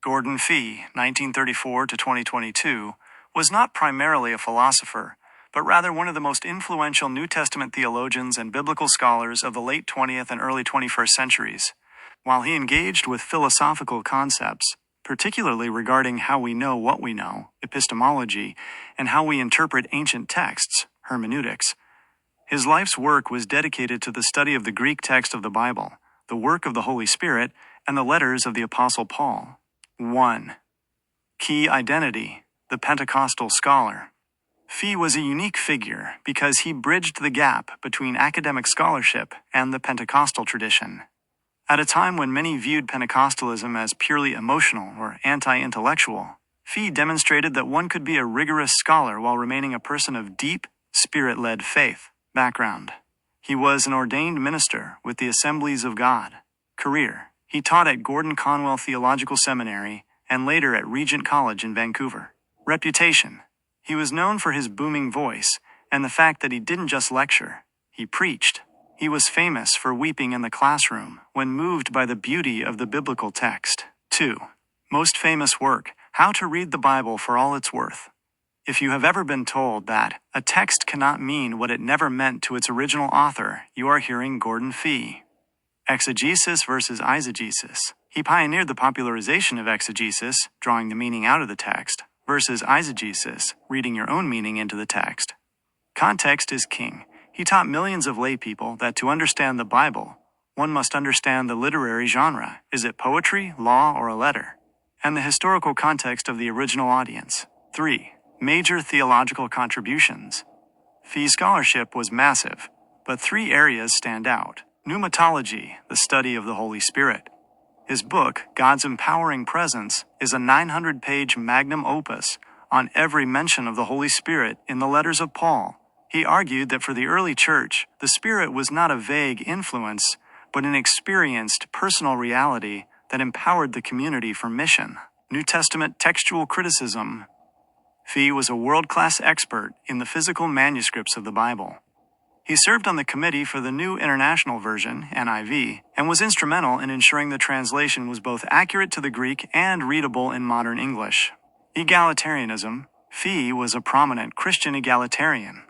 Gordon Fee, 1934 to 2022, was not primarily a philosopher, but rather one of the most influential New Testament theologians and biblical scholars of the late 20th and early 21st centuries. While he engaged with philosophical concepts, particularly regarding how we know what we know, epistemology, and how we interpret ancient texts, hermeneutics, his life's work was dedicated to the study of the Greek text of the Bible, the work of the Holy Spirit, and the letters of the Apostle Paul. 1. Key identity: the Pentecostal scholar. Fee was a unique figure because he bridged the gap between academic scholarship and the Pentecostal tradition. At a time when many viewed Pentecostalism as purely emotional or anti-intellectual, Fee demonstrated that one could be a rigorous scholar while remaining a person of deep, Spirit-led faith. Background: he was an ordained minister with the Assemblies of God. Career: he taught at Gordon Conwell Theological Seminary and later at Regent College in Vancouver. Reputation: he was known for his booming voice and the fact that he didn't just lecture, he preached. He was famous for weeping in the classroom when moved by the beauty of the biblical text. 2. Most famous work: How to Read the Bible for All It's Worth. If you have ever been told that a text cannot mean what it never meant to its original author, you are hearing Gordon Fee. Exegesis versus eisegesis. He pioneered the popularization of exegesis, drawing the meaning out of the text, versus eisegesis, reading your own meaning into the text. Context is king. He taught millions of lay people that to understand the Bible, one must understand the literary genre. Is it poetry, law, or a letter? And the historical context of the original audience. 3. Major theological contributions. Fee's scholarship was massive, but 3 areas stand out. Pneumatology, the study of the Holy Spirit. His book, God's Empowering Presence, is a 900-page magnum opus on every mention of the Holy Spirit in the letters of Paul. He argued that for the early church, the Spirit was not a vague influence, but an experienced personal reality that empowered the community for mission. New Testament textual criticism. Fee was a world-class expert in the physical manuscripts of the Bible. He served on the committee for the New International Version, NIV, and was instrumental in ensuring the translation was both accurate to the Greek and readable in modern English. Egalitarianism. Fee was a prominent Christian egalitarian.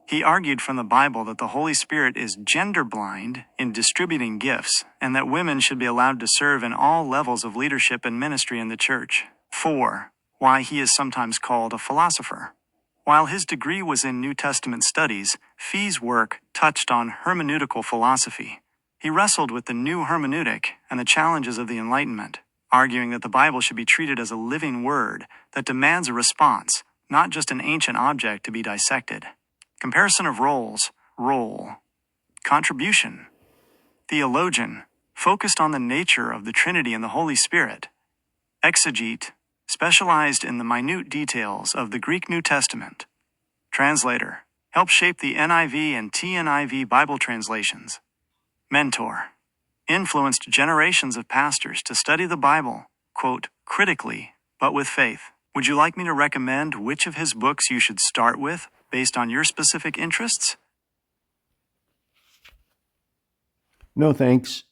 He argued from the Bible that the Holy Spirit is gender-blind in distributing gifts, and that women should be allowed to serve in all levels of leadership and ministry in the church. 4. Why he is sometimes called a philosopher. While his degree was in New Testament studies, Fee's work touched on hermeneutical philosophy. He wrestled with the new hermeneutic and the challenges of the Enlightenment, arguing that the Bible should be treated as a living word that demands a response, not just an ancient object to be dissected. Comparison of roles. Role. Contribution. Theologian, focused on the nature of the Trinity and the Holy Spirit. Exegete, specialized in the minute details of the Greek New Testament. Translator, helped shape the NIV and TNIV Bible translations. Mentor, influenced generations of pastors to study the Bible, quote, critically, but with faith. Would you like me to recommend which of his books you should start with based on your specific interests? No, thanks.